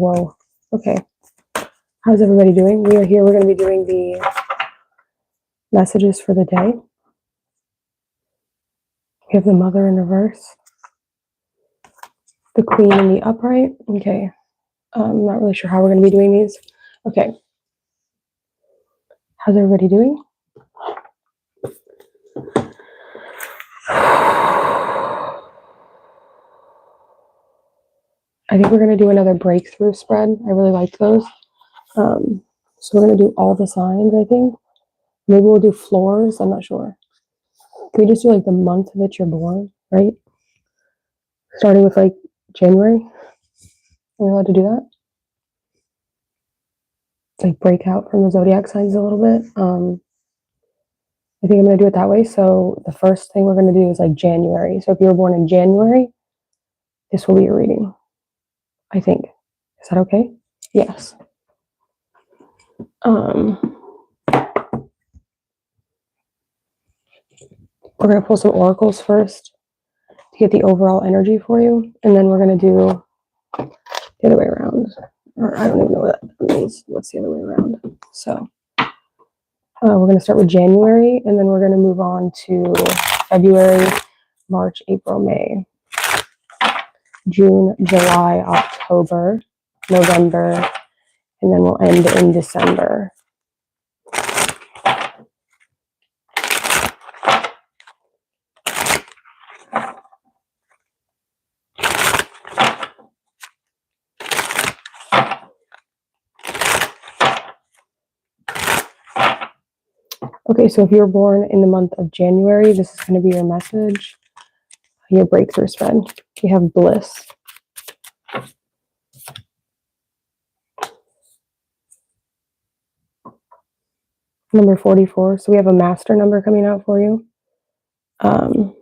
Whoa. Okay. How's everybody doing? We are here. We're going to be doing the messages for the day. We have the Mother in reverse, the Queen in the upright. Okay. I'm not really sure how we're going to be doing these. Okay. How's everybody doing? I think we're going to do another breakthrough spread. I really like those. So we're going to do all the signs, I think. Maybe we'll do floors. I'm not sure. Can we just do like the month that you're born, right? Starting with like January. Are we allowed to do that? It's like break out from the zodiac signs a little bit. I think I'm going to do it that way. So the first thing we're going to do is like January. So if you were born in January, this will be your reading, I think. Is that okay? Yes. We're going to pull some oracles first to get the overall energy for you. And then we're going to do the other way around. Or I don't even know what that means. What's the other way around? So we're going to start with January, and then we're going to move on to February, March, April, May, June, July, October, November, and then we'll end in December. Okay, so if you're born in the month of January, this is going to be your message, your breakthrough spread. You have bliss. Number 44. So we have a master number coming out for you. And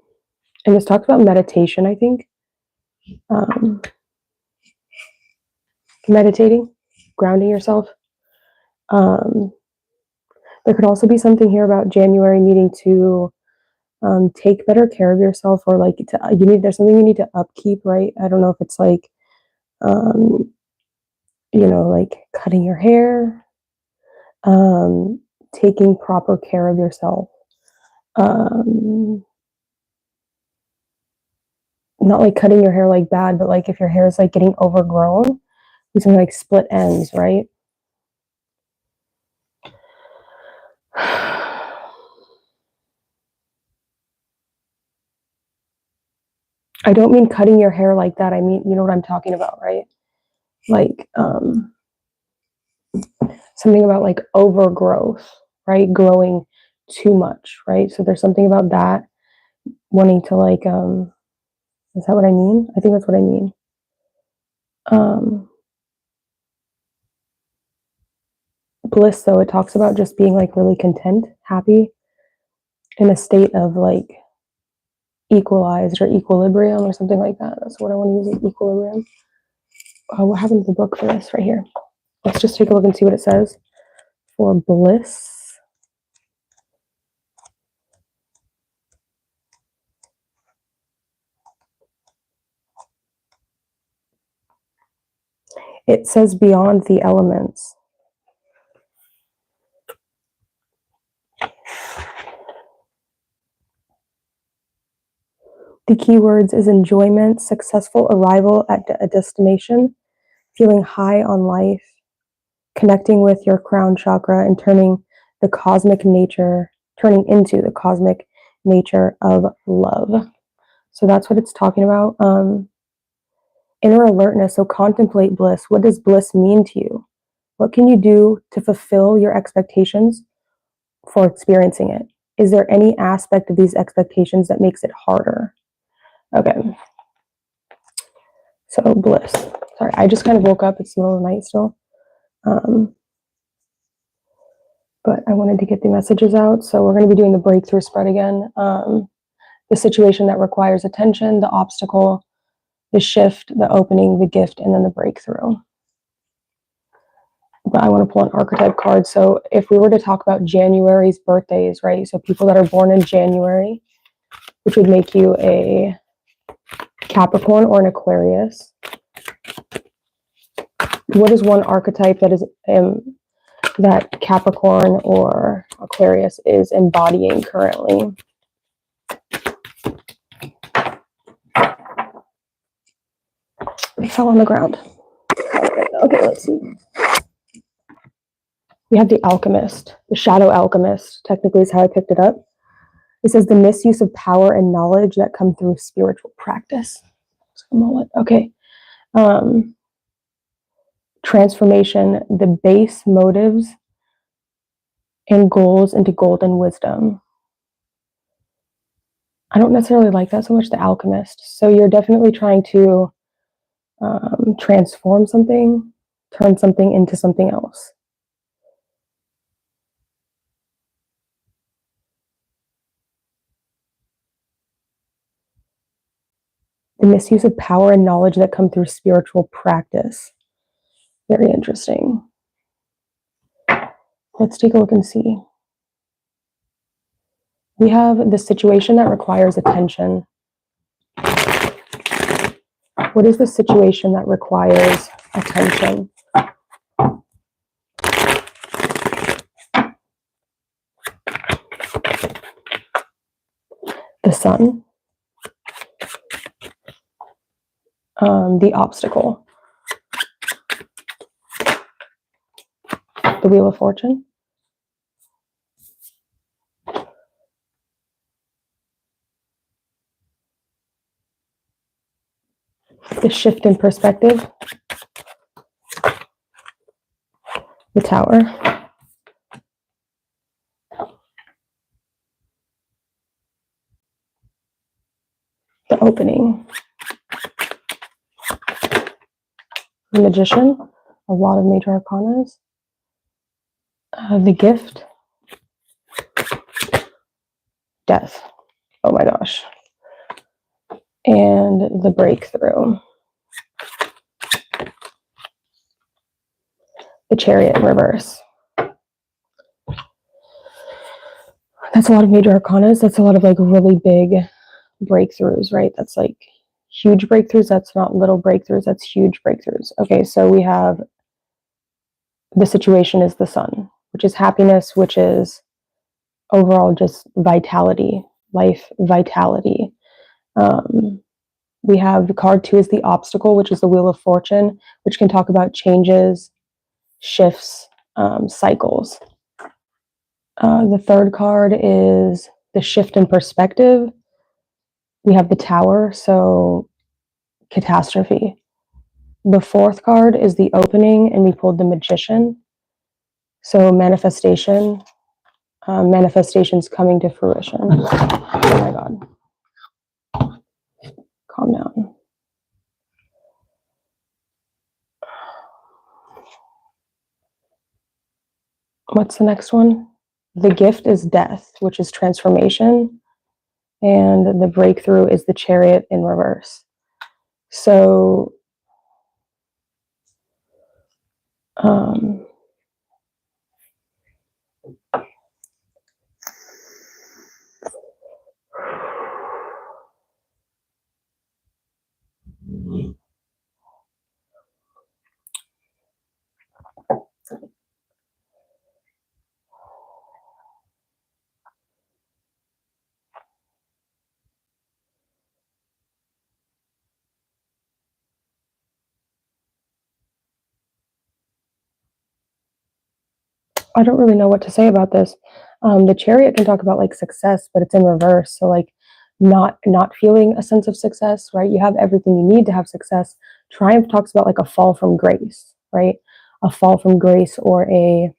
this talks about meditation, I think. Meditating, grounding yourself. There could also be something here about January needing to take better care of yourself, or like there's something you need to upkeep, right? I don't know if it's like, like cutting your hair, taking proper care of yourself. Not like cutting your hair like bad, but like if your hair is like getting overgrown, something like split ends, right? I don't mean cutting your hair like that. I mean, you know what I'm talking about, right? Like something about like overgrowth, right? Growing too much, right? So there's something about that, wanting to like, is that what I mean? I think that's what I mean. Bliss, though, it talks about just being like really content, happy, in a state of like equalized or equilibrium or something like that. That's what I want to use, equilibrium. What happened to the book for this right here? Let's just take a look and see what it says for bliss. It says beyond the elements. The keywords is enjoyment, successful arrival at a destination, feeling high on life, connecting with your crown chakra, and turning into the cosmic nature of love. So that's what it's talking about. Inner alertness. So contemplate bliss. What does bliss mean to you? What can you do to fulfill your expectations for experiencing it? Is there any aspect of these expectations that makes it harder? Okay. So bliss. Sorry, I just kind of woke up. It's the middle of the night still. But I wanted to get the messages out. So we're going to be doing the breakthrough spread again. The situation that requires attention, the obstacle, the shift, the opening, the gift, and then the breakthrough. But I want to pull an archetype card. So if we were to talk about January's birthdays, right? So people that are born in January, which would make you a Capricorn or an Aquarius. What is one archetype that is that Capricorn or Aquarius is embodying currently? They fell on the ground. Okay, let's see. We have the alchemist, the shadow alchemist, technically is how I picked it up. It says the misuse of power and knowledge that come through spiritual practice. Okay. Transformation, the base motives and goals into golden wisdom. I don't necessarily like that so much, the alchemist. So you're definitely trying to transform something, turn something into something else. The misuse of power and knowledge that come through spiritual practice. Very interesting. Let's take a look and see. We have the situation that requires attention. What is the situation that requires attention? The sun. The obstacle. The Wheel of Fortune. The shift in perspective. The Tower. The Opening. The Magician. A lot of major arcanas. The Gift. Death. Oh my gosh. And the Breakthrough. The Chariot in reverse. That's a lot of major arcanas. That's a lot of like really big breakthroughs, right? That's like huge breakthroughs. That's not little breakthroughs. That's huge breakthroughs. Okay, so we have the situation is the sun, which is happiness, which is overall just vitality, life vitality. We have the card 2 is the obstacle, which is the Wheel of Fortune, which can talk about changes, shifts, cycles. The third card is the shift in perspective. We have the Tower, so catastrophe. The fourth card is the Opening, and we pulled the Magician. So manifestation, manifestations coming to fruition. Oh my God. Calm down. What's the next one? The Gift is death, which is transformation. And the Breakthrough is the Chariot in reverse. So, I don't really know what to say about this. The Chariot can talk about like success, but it's in reverse. So like not feeling a sense of success, right? You have everything you need to have success. Triumph talks about like a fall from grace, right? A fall from grace, or a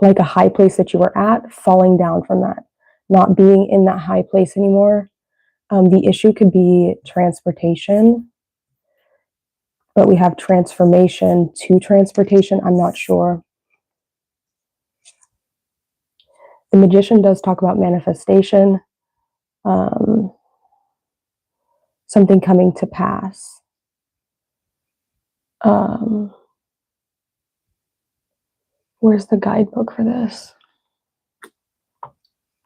like a high place that you were at, falling down from that, not being in that high place anymore. The issue could be transportation, but we have transformation to transportation. I'm not sure. The Magician does talk about manifestation, something coming to pass. Where's the guidebook for this?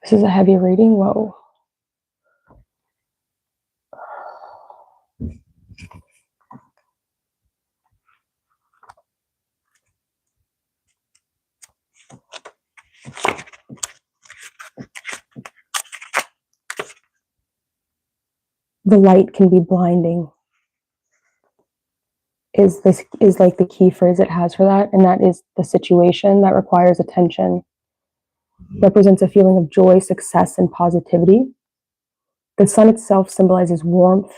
This is a heavy reading. Whoa. the light can be blinding is like the key phrase it has for that, and that is the situation that requires attention represents a feeling of joy, success, and positivity. The sun itself symbolizes warmth,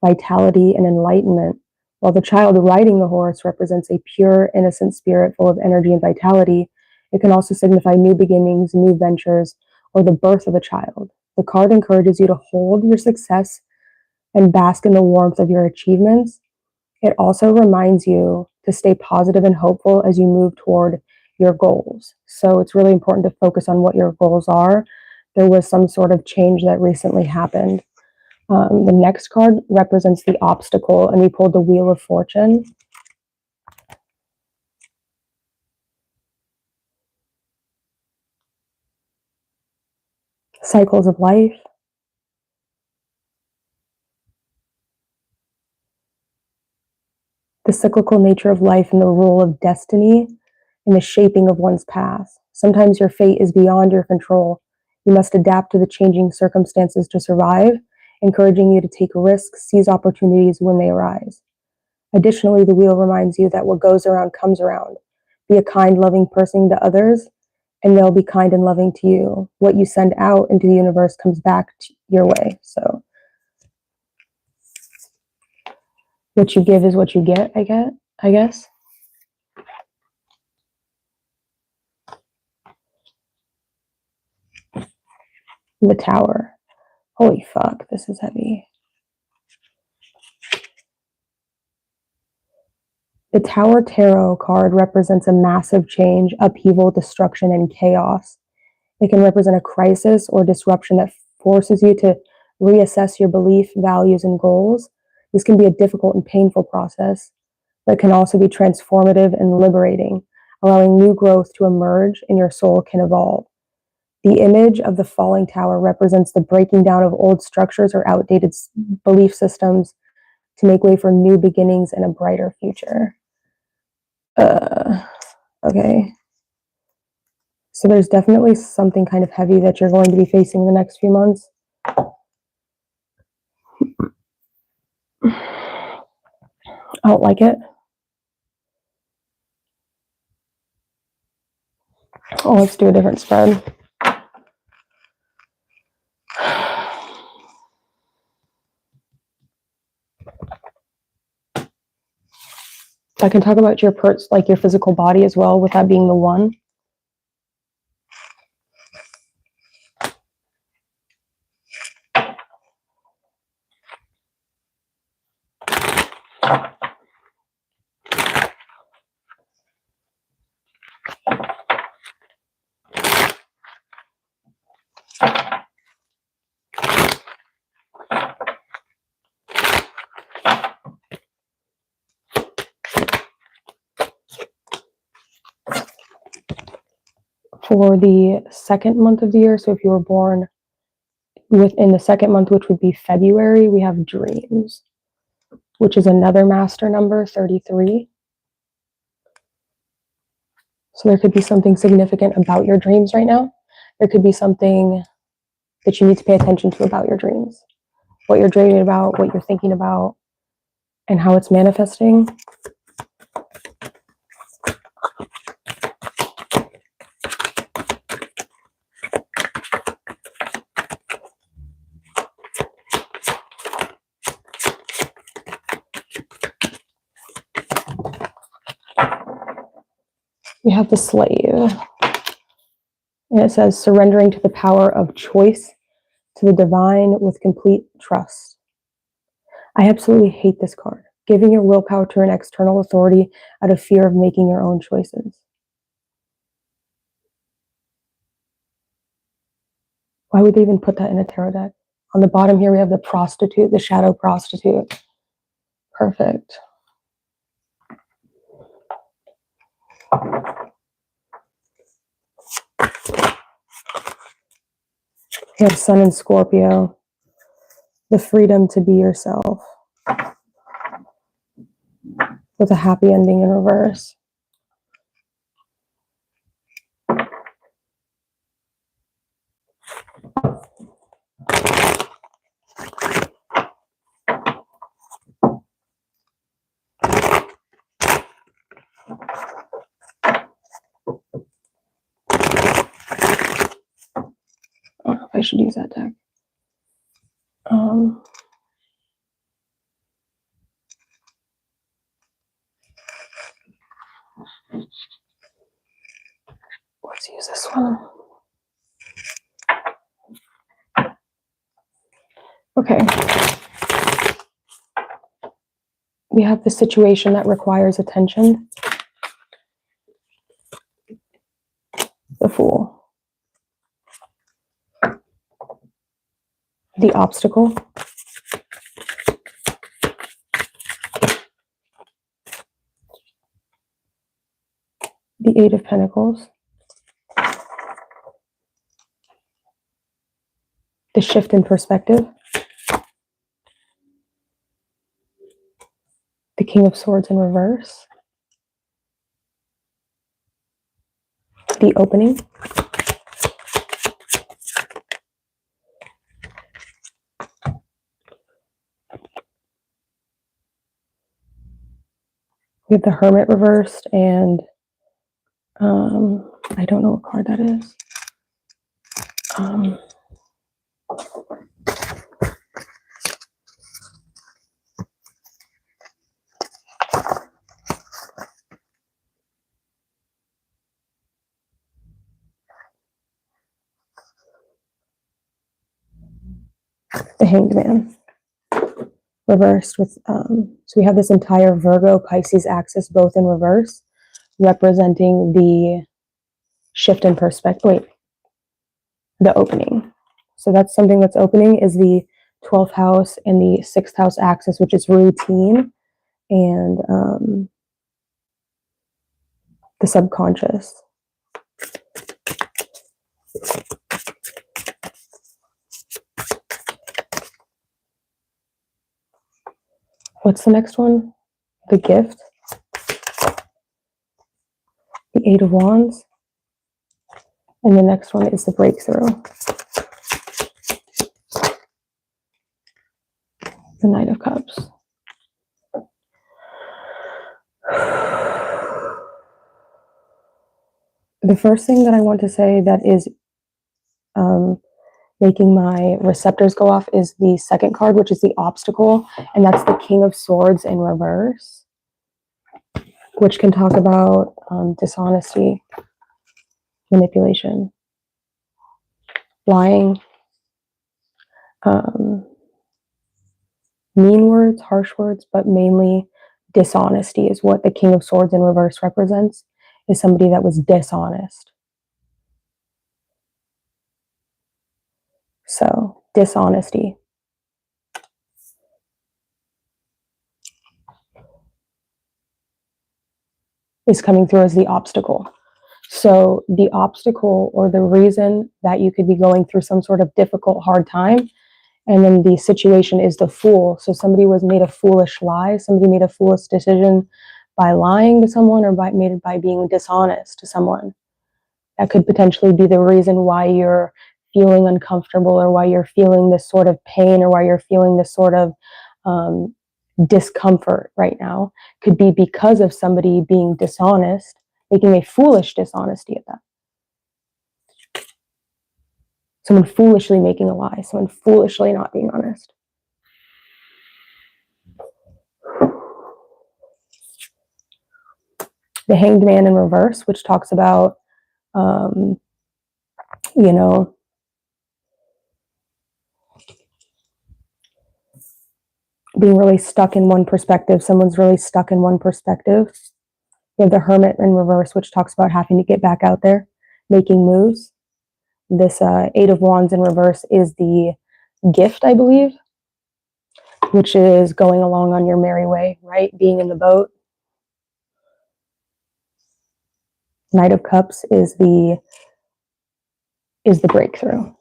vitality, and enlightenment, while the child riding the horse represents a pure, innocent spirit full of energy and vitality. It can also signify new beginnings, new ventures, or the birth of a child. The card encourages you to hold your success and bask in the warmth of your achievements. It also reminds you to stay positive and hopeful as you move toward your goals. So it's really important to focus on what your goals are. There was some sort of change that recently happened. The next card represents the obstacle, and we pulled the Wheel of Fortune. Cycles of life. The cyclical nature of life and the role of destiny in the shaping of one's path. Sometimes your fate is beyond your control. You must adapt to the changing circumstances to survive, encouraging you to take risks, seize opportunities when they arise. Additionally, the wheel reminds you that what goes around comes around. Be a kind, loving person to others, and they'll be kind and loving to you. What you send out into the universe comes back your way. So what you give is what you get, I guess. The Tower. Holy fuck, this is heavy. The Tower Tarot card represents a massive change, upheaval, destruction, and chaos. It can represent a crisis or disruption that forces you to reassess your belief, values, and goals. This can be a difficult and painful process, but can also be transformative and liberating, allowing new growth to emerge and your soul can evolve. The image of the falling tower represents the breaking down of old structures or outdated belief systems to make way for new beginnings and a brighter future. Okay. So there's definitely something kind of heavy that you're going to be facing the next few months. I don't like it. Oh, let's do a different spread. I can talk about your like your physical body as well, with that being the one. For the second month of the year, so if you were born within the second month, which would be February, we have dreams, which is another master number, 33. So there could be something significant about your dreams right now. There could be something that you need to pay attention to about your dreams, what you're dreaming about, what you're thinking about, and how it's manifesting. We have the Slave. And it says, surrendering to the power of choice, to the divine with complete trust. I absolutely hate this card. Giving your willpower to an external authority out of fear of making your own choices. Why would they even put that in a tarot deck? On the bottom here, we have the prostitute, the shadow prostitute. Perfect. We have Sun and Scorpio. The freedom to be yourself. With a happy ending in reverse. should use that deck. Let's use this one. Okay. We have the situation that requires attention. The Fool. The Obstacle. The Eight of Pentacles. The Shift in Perspective. The King of Swords in reverse. The Opening. We have the Hermit reversed, and I don't know what card that is. The Hanged Man reversed with so we have this entire Virgo Pisces axis both in reverse, representing the shift in perspective. Wait, the opening. So that's something that's opening is the 12th house and the 6th house axis, which is routine and the subconscious. What's the next one? The Gift. The Eight of Wands. And the next one is the Breakthrough. The Knight of Cups. The first thing that I want to say that is making my receptors go off is the second card, which is the Obstacle, and that's the King of Swords in reverse, which can talk about dishonesty, manipulation, lying, mean words, harsh words, but mainly dishonesty is what the King of Swords in reverse represents, is somebody that was dishonest. So, dishonesty. Is coming through as the Obstacle. So the obstacle or the reason that you could be going through some sort of difficult, hard time, and then the situation is the Fool. So somebody was made a foolish lie, somebody made a foolish decision by lying to someone or by being dishonest to someone. That could potentially be the reason why you're feeling uncomfortable or why you're feeling this sort of pain or why you're feeling this sort of discomfort right now. Could be because of somebody being dishonest, making a foolish dishonesty at that. Someone foolishly making a lie, someone foolishly not being honest. The Hanged Man in reverse, which talks about, you know, being really stuck in one perspective. Someone's really stuck in one perspective. You have the Hermit in reverse, which talks about having to get back out there, making moves. This Eight of Wands in reverse is the Gift, I believe, which is going along on your merry way, right? Being in the boat. Knight of Cups is the Breakthrough.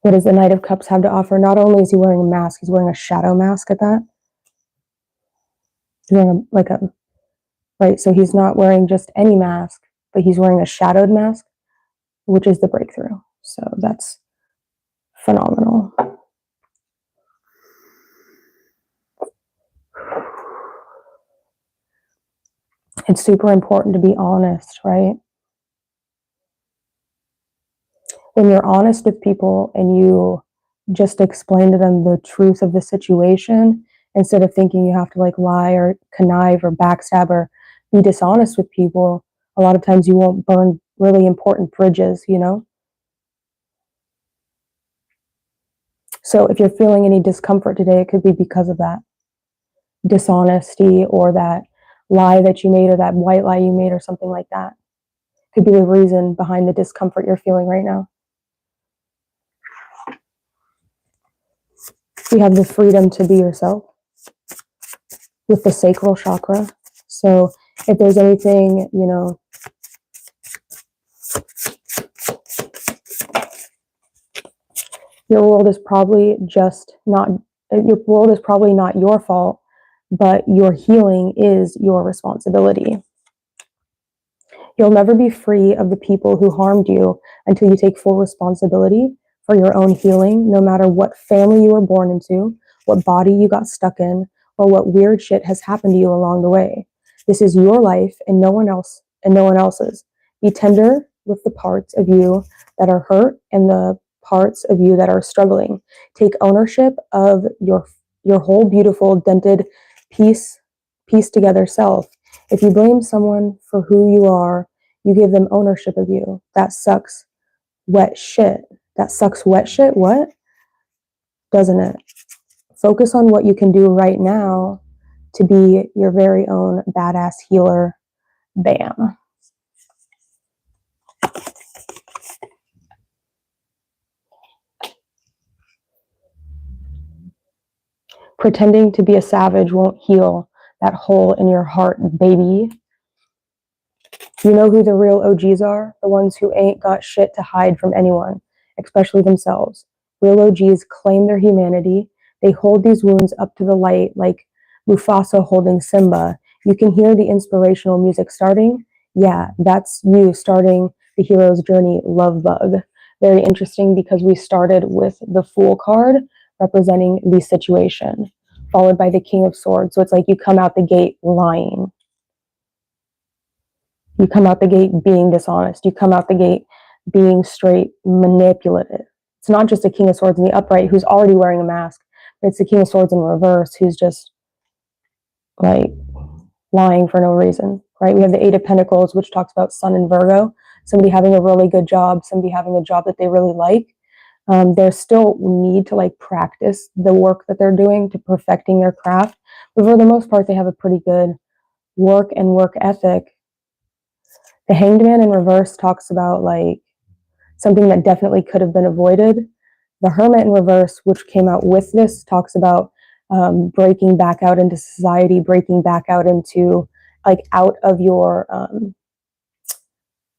What does the Knight of Cups have to offer? Not only is he wearing a mask, he's wearing a shadow mask at that. He's wearing right? So he's not wearing just any mask, but he's wearing a shadowed mask, which is the Breakthrough. So that's phenomenal. It's super important to be honest, right? When you're honest with people and you just explain to them the truth of the situation, instead of thinking you have to like lie or connive or backstab or be dishonest with people, a lot of times you won't burn really important bridges, you know? So if you're feeling any discomfort today, it could be because of that dishonesty or that lie that you made or that white lie you made or something like that. Could be the reason behind the discomfort you're feeling right now. You have the freedom to be yourself with the sacral chakra. So if there's anything, you know, your world is probably not your fault, but your healing is your responsibility. You'll never be free of the people who harmed you until you take full responsibility for your own healing, no matter what family you were born into, what body you got stuck in, or what weird shit has happened to you along the way. This is your life and no one else's. Be tender with the parts of you that are hurt and the parts of you that are struggling. Take ownership of your whole beautiful dented piece together self. If you blame someone for who you are, you give them ownership of you. That sucks wet shit. That sucks wet shit, what? Doesn't it? Focus on what you can do right now to be your very own badass healer. Bam. Pretending to be a savage won't heal that hole in your heart, baby. You know who the real OGs are? The ones who ain't got shit to hide from anyone, especially themselves. Real OGs claim their humanity. They hold these wounds up to the light like Mufasa holding Simba. You can hear the inspirational music starting. Yeah, that's you starting the hero's journey, love bug. Very interesting because we started with the Fool card representing the situation, followed by the King of Swords. So it's like you come out the gate lying. You come out the gate being dishonest. You come out the gate being straight manipulative. It's not just a King of Swords in the upright who's already wearing a mask. It's the King of Swords in reverse who's just like lying for no reason, right? We have the Eight of Pentacles, which talks about Sun in Virgo, somebody having a really good job, somebody having a job that they really like. There's still need to like practice the work that they're doing to perfecting their craft. But for the most part, they have a pretty good work and work ethic. The Hanged Man in reverse talks about like something that definitely could have been avoided. The Hermit in reverse, which came out with this, talks about breaking back out into society, breaking back out into like out of your,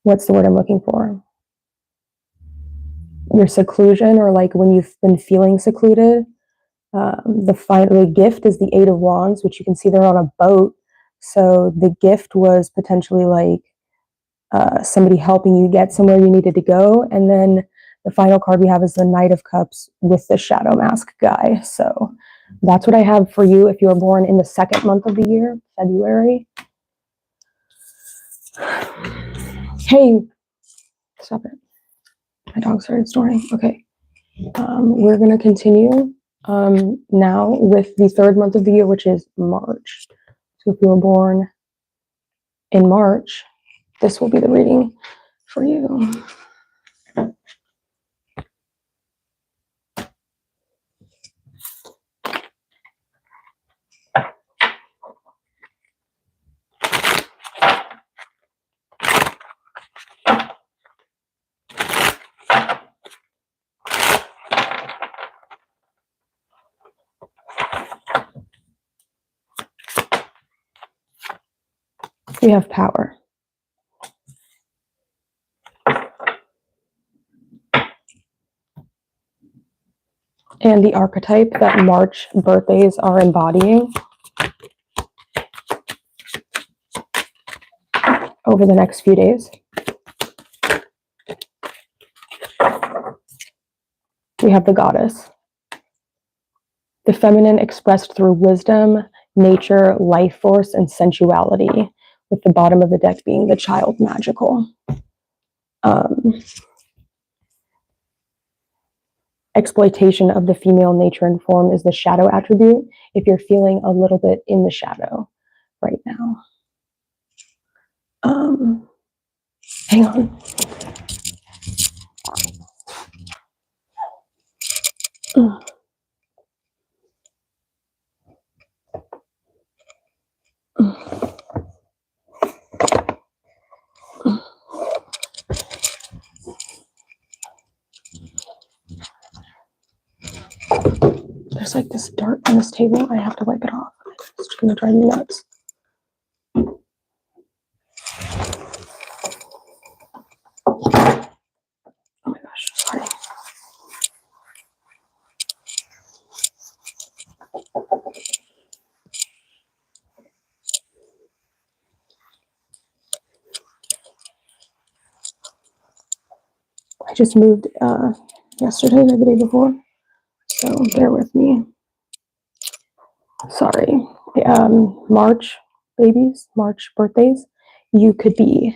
what's the word I'm looking for? Your seclusion, or like when you've been feeling secluded. The gift is the Eight of Wands, which you can see they're on a boat. So the gift was potentially like somebody helping you get somewhere you needed to go. And then the final card we have is the Knight of Cups with the Shadow Mask guy. So that's what I have for you if you were born in the second month of the year, February. Hey, stop it. My dog started snoring. Okay. We're going to continue now with the third month of the year, which is March. So if you were born in March, this will be the reading for you. We have power. And the archetype that March birthdays are embodying over the next few days. We have the Goddess. The feminine expressed through wisdom, nature, life force, and sensuality, with the bottom of the deck being the child magical. exploitation of the female nature and form is the shadow attribute. If you're feeling a little bit in the shadow right now. Hang on. There's like this dirt on this table. I have to wipe it off. It's gonna drive me nuts. Oh my gosh, sorry. I just moved yesterday or the day before, so bear with me. Sorry. March babies, March birthdays, you could be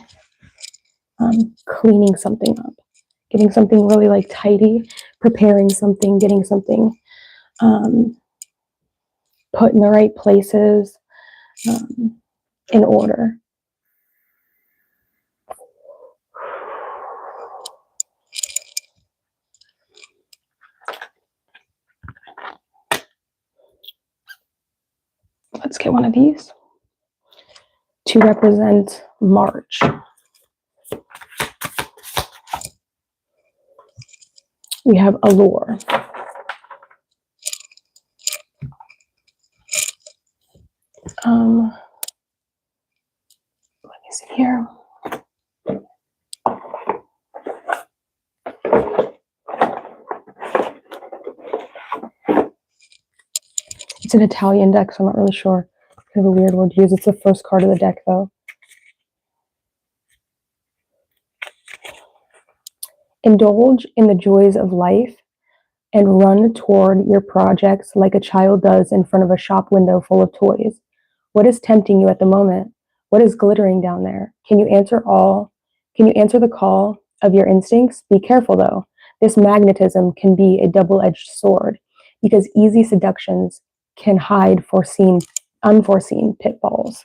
cleaning something up, getting something really like tidy, preparing something, getting something put in the right places, in order. Let's get one of these to represent March. We have allure. Let me see here. It's an Italian deck, so I'm not really sure. Kind of a weird word to use. It's the first card of the deck, though. Indulge in the joys of life and run toward your projects like a child does in front of a shop window full of toys. What is tempting you at the moment? What is glittering down there? Can you answer the call of your instincts? Be careful, though. This magnetism can be a double-edged sword because easy seductions can hide unforeseen pitfalls.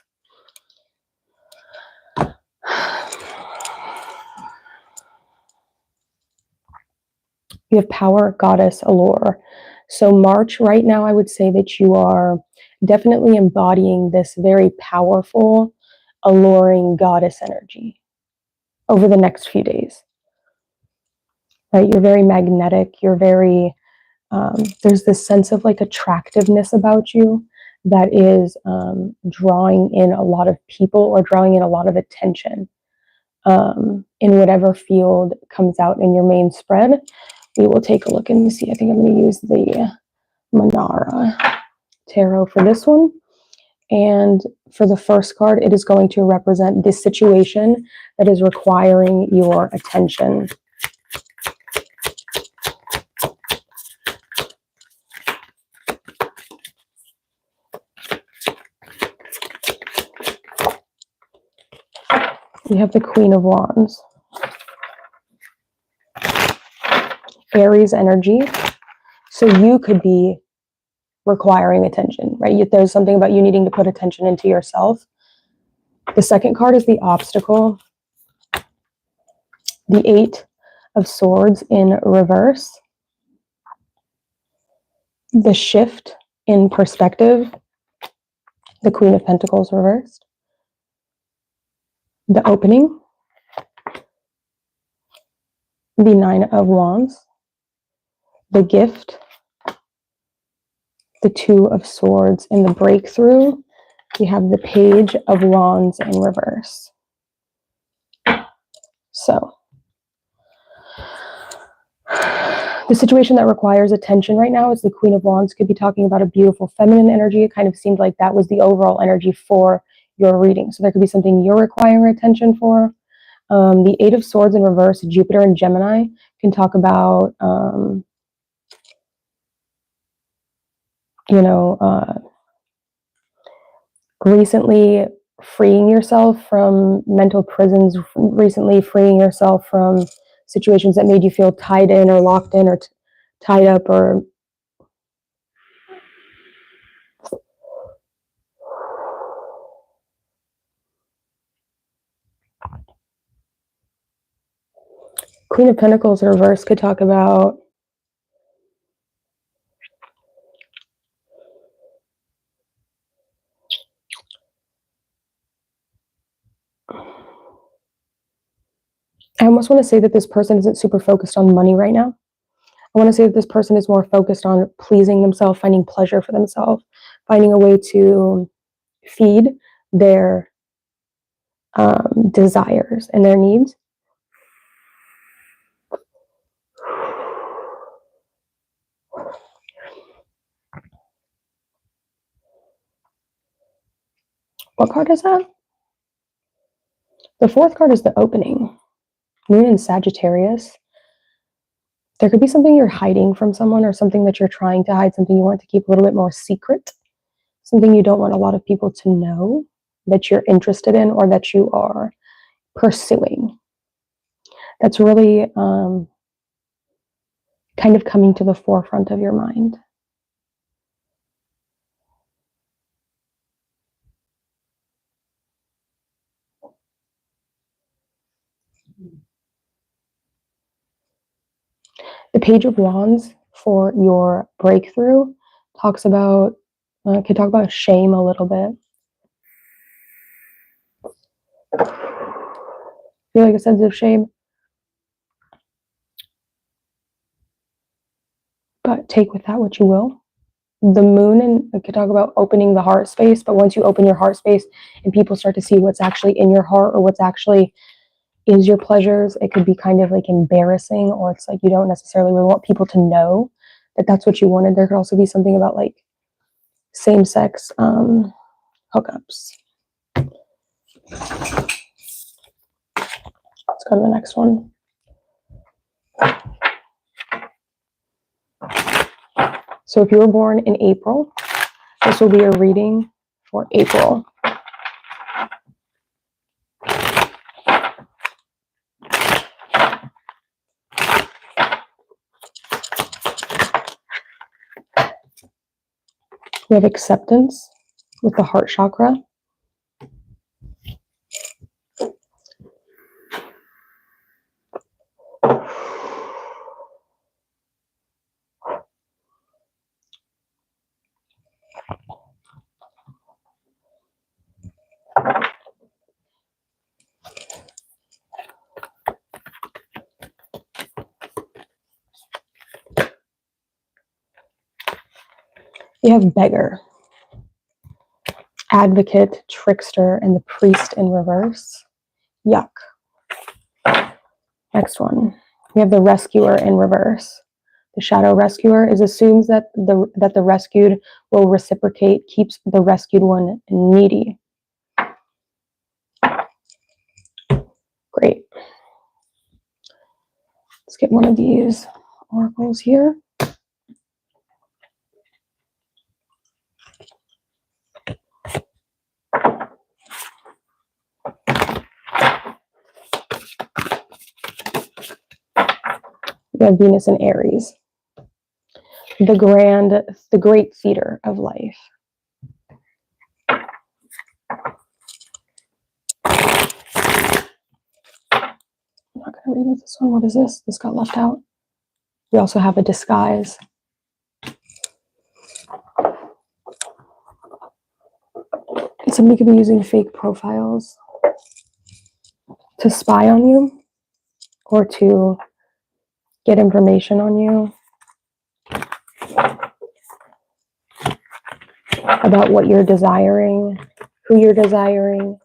You have power, goddess, allure. So March, right now, I would say that you are definitely embodying this very powerful, alluring goddess energy over the next few days. Right? You're very magnetic. You're very, there's this sense of like attractiveness about you that is drawing in a lot of people or drawing in a lot of attention in whatever field comes out in your main spread. We will take a look and see. I think I'm going to use the Manara Tarot for this one. And for the first card, it is going to represent this situation that is requiring your attention. We have the Queen of Wands. Aries energy. So you could be requiring attention, right? There's something about you needing to put attention into yourself. The second card is the obstacle. The Eight of Swords in reverse. The shift in perspective. The Queen of Pentacles reversed. The opening. The Nine of Wands. The gift. The Two of Swords in the breakthrough. We have the Page of Wands in reverse. So, the situation that requires attention right now is the Queen of Wands. Could be talking about a beautiful feminine energy. It kind of seemed like that was the overall energy for your reading. So there could be something you're requiring attention for. The Eight of Swords in reverse, Jupiter and Gemini, can talk about, recently freeing yourself from mental prisons, recently freeing yourself from situations that made you feel tied in or locked in or tied up or Queen of Pentacles reverse could talk about I almost want to say that this person isn't super focused on money right now. I want to say that this person is more focused on pleasing themselves, finding pleasure for themselves, finding a way to feed their desires and their needs. What card is that? The fourth card is the opening. Moon in Sagittarius. There could be something you're hiding from someone or something that you're trying to hide, something you want to keep a little bit more secret, something you don't want a lot of people to know that you're interested in or that you are pursuing. That's really kind of coming to the forefront of your mind. The Page of Wands for your breakthrough talks about, could talk about shame a little bit. Feel like a sense of shame. But take with that what you will. The moon, and it could talk about opening the heart space, but once you open your heart space and people start to see what's actually in your heart or what's actually is your pleasures, it could be kind of like embarrassing, or it's like you don't necessarily really want people to know that that's what you wanted. There could also be something about like same-sex hookups. Let's go to the next one. So if you were born in April, this will be a reading for April. We have acceptance with the heart chakra. You have beggar, advocate, trickster, and the priest in reverse. Yuck. Next one. We have the rescuer in reverse. The shadow rescuer assumes that the rescued will reciprocate, keeps the rescued one needy. Great. Let's get one of these oracles here. We have Venus and Aries. The great theater of life. I'm not going to read this one. What is this? This got left out. We also have a disguise. Somebody could be using fake profiles to spy on you or to get information on you about what you're desiring, who you're desiring.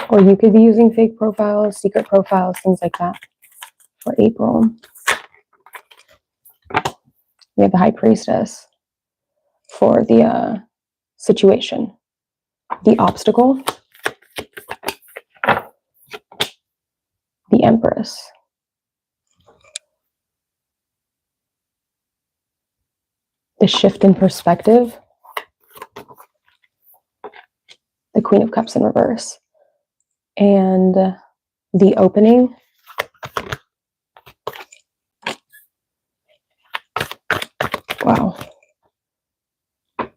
Or you could be using fake profiles, secret profiles, things like that for April. We have the High Priestess for the situation, the obstacle, the Empress, the shift in perspective, the Queen of Cups in reverse, and the opening,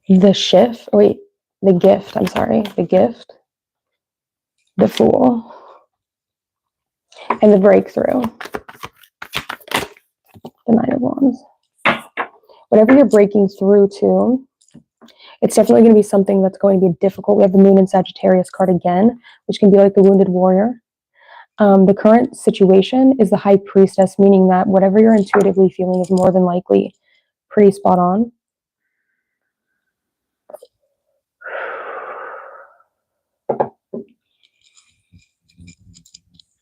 the shift, oh wait, the gift, I'm sorry, the gift, the Fool, and the breakthrough, the Nine of Wands. Whatever you're breaking through to, it's definitely going to be something that's going to be difficult. We have the Moon and Sagittarius card again, which can be like the wounded warrior. The current situation is the High Priestess, meaning that whatever you're intuitively feeling is more than likely pretty spot on.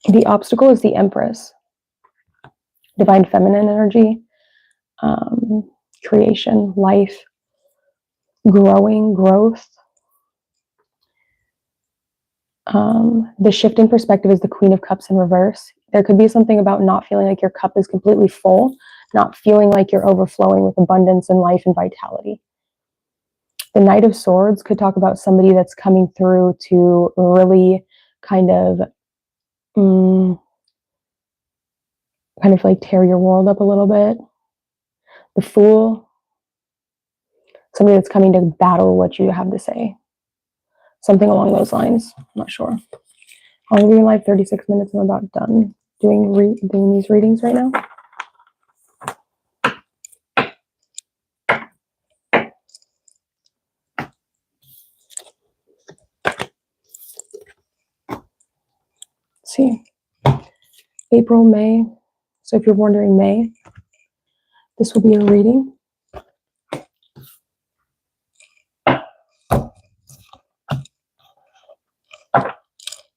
The obstacle is the Empress, divine feminine energy, creation, life, growth. The shift in perspective is the Queen of Cups in reverse. There could be something about not feeling like your cup is completely full, not feeling like you're overflowing with abundance and life and vitality. The Knight of Swords could talk about somebody that's coming through to really kind of like tear your world up a little bit. The Fool, somebody that's coming to battle what you have to say. Something along those lines. I'm not sure. I'll be live 36 minutes and I'm about done doing these readings right now. Let's see. April, May. So if you're born during May, this will be your reading.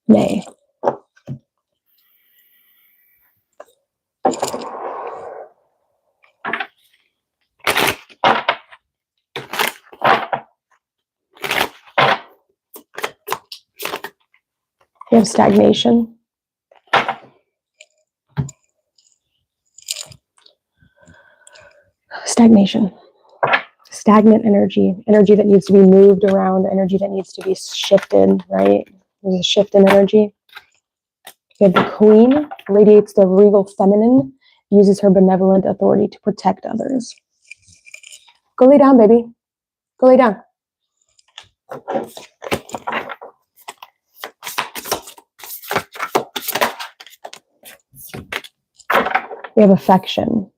May. You have stagnation. Stagnation. Stagnant energy. Energy that needs to be moved around. Energy that needs to be shifted, right? There's a shift in energy. You have the Queen, radiates the regal feminine, uses her benevolent authority to protect others. Go lay down, baby. Go lay down. We have affection.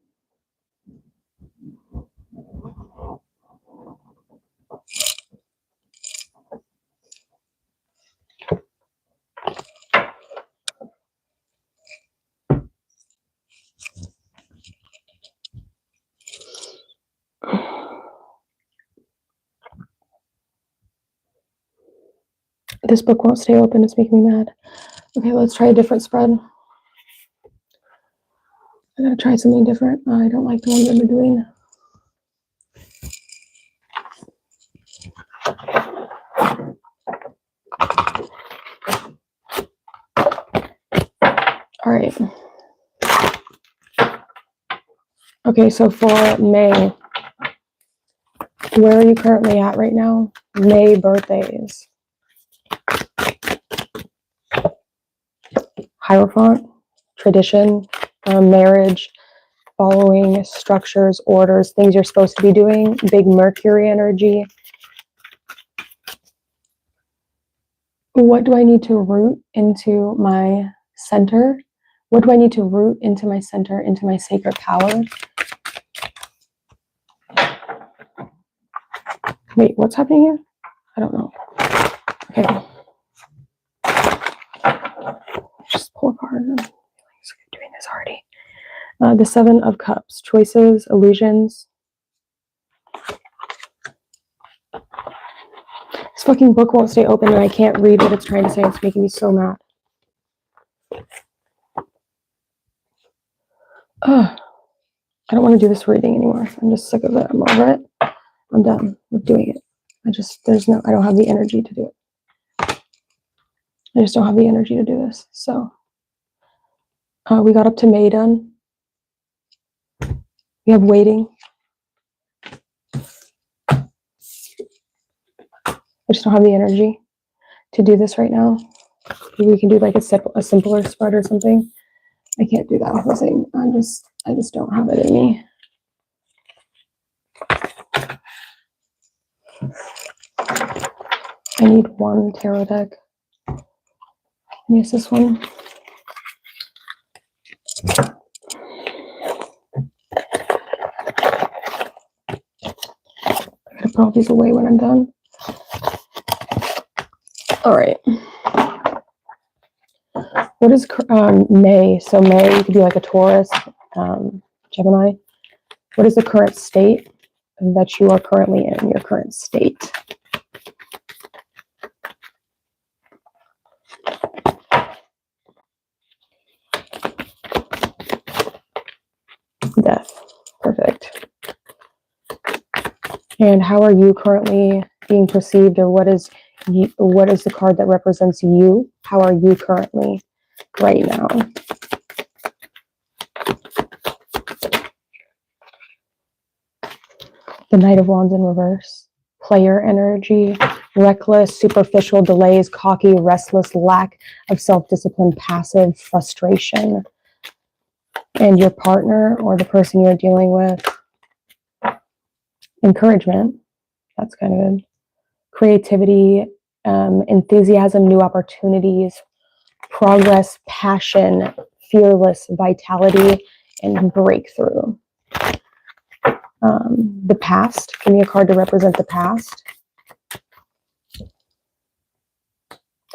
This book won't stay open. It's making me mad. Okay, let's try a different spread. I gotta try something different. I don't like the ones I've been doing. All right. Okay, so for May, where are you currently at right now? May birthdays. Hierophant, tradition, marriage, following structures, orders, things you're supposed to be doing. Big Mercury energy. What do I need to root into my center? What do I need to root into my center, into my sacred power? Wait, what's happening here? I don't know. Okay. Just pull a card. I'm doing this already. The Seven of Cups. Choices, illusions. This fucking book won't stay open and I can't read what it's trying to say. It's making me so mad. Ugh. I don't want to do this reading anymore. I'm just sick of it. I'm over it. I'm done with doing it. I don't have the energy to do it. I just don't have the energy to do this. So we got up to May done. We have waiting. I just don't have the energy to do this right now. Maybe we can do like a simpler spread or something. I can't do that whole thing. I just don't have it in me. I need one tarot deck. Use this one. I'm gonna put all these away when I'm done. All right. What is May? So May could be like a Taurus, Gemini. What is the current state that you are currently in? Your current state. Death. Perfect. And how are you currently being perceived, or what is the card that represents you? How are you currently right now? The Knight of Wands in reverse. Player energy, reckless, superficial, delays, cocky, restless, lack of self-discipline, passive, frustration. And your partner or the person you're dealing with, encouragement. That's kind of good. Creativity, enthusiasm, new opportunities, progress, passion, fearless, vitality, and breakthrough. The past. Give me a card to represent the past.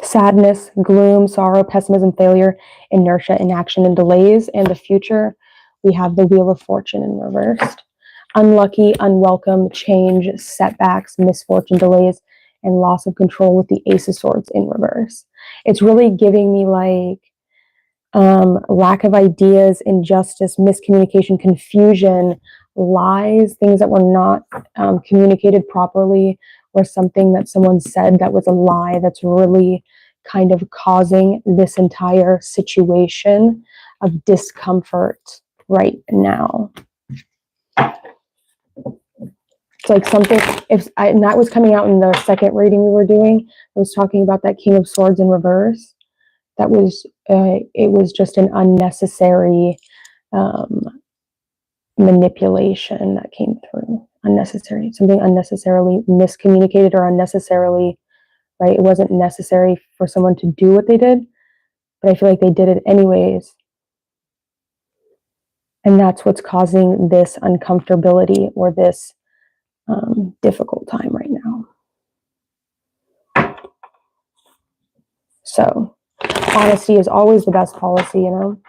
Sadness, gloom, sorrow, pessimism, failure, inertia, inaction, and delays. And the future, we have the Wheel of Fortune in reversed. Unlucky, unwelcome, change, setbacks, misfortune, delays, and loss of control with the Ace of Swords in reverse. It's really giving me like lack of ideas, injustice, miscommunication, confusion, lies, things that were not communicated properly, or something that someone said that was a lie that's really kind of causing this entire situation of discomfort right now. It's like something, and that was coming out in the second reading we were doing. I was talking about that King of Swords in reverse. That was, it was just an unnecessary manipulation that came through. Unnecessary, something unnecessarily miscommunicated or unnecessarily, right? It wasn't necessary for someone to do what they did, but I feel like they did it anyways. And that's what's causing this uncomfortability or this difficult time right now. So honesty is always the best policy, you know.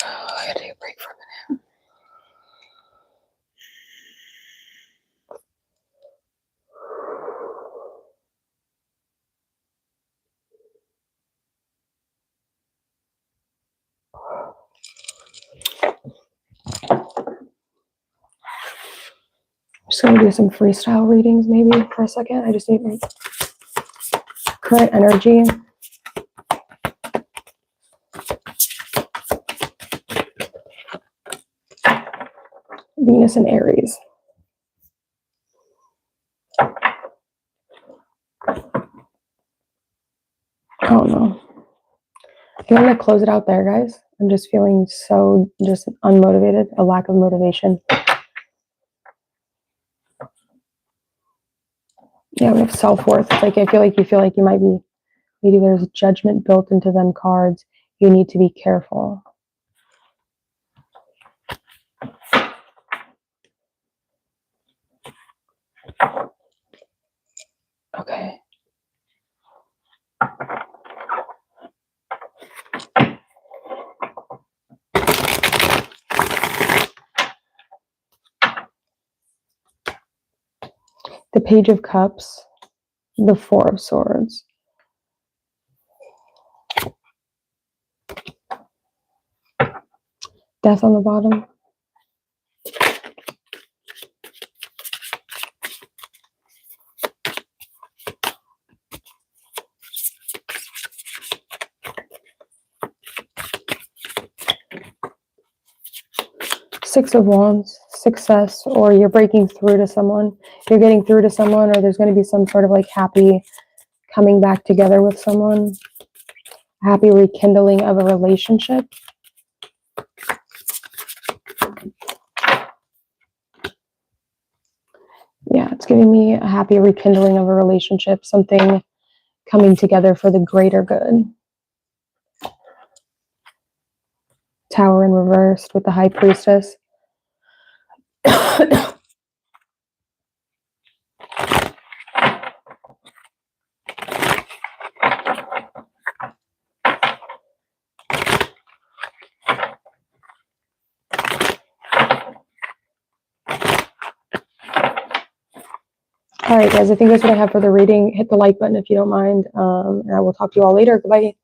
I gotta take a break for a minute. I'm just gonna do some freestyle readings maybe for a second. I just need like current energy. Venus and Aries. I don't know. I think I'm gonna close it out there, guys. I'm just feeling so just unmotivated, a lack of motivation. Yeah, we have self-worth. It's like I feel like you might be, maybe there's judgment built into them cards. You need to be careful. Okay. The Page of Cups, the Four of Swords. Death on the bottom. Six of Wands, success, or you're breaking through to someone. You're getting through to someone, or there's going to be some sort of like happy coming back together with someone. Happy rekindling of a relationship. Yeah, It's giving me a happy rekindling of a relationship, something coming together for the greater good. Tower in reversed with the High Priestess. All right, guys, I think that's what I have for the reading. Hit the like button if you don't mind. And I will talk to you all later. Goodbye.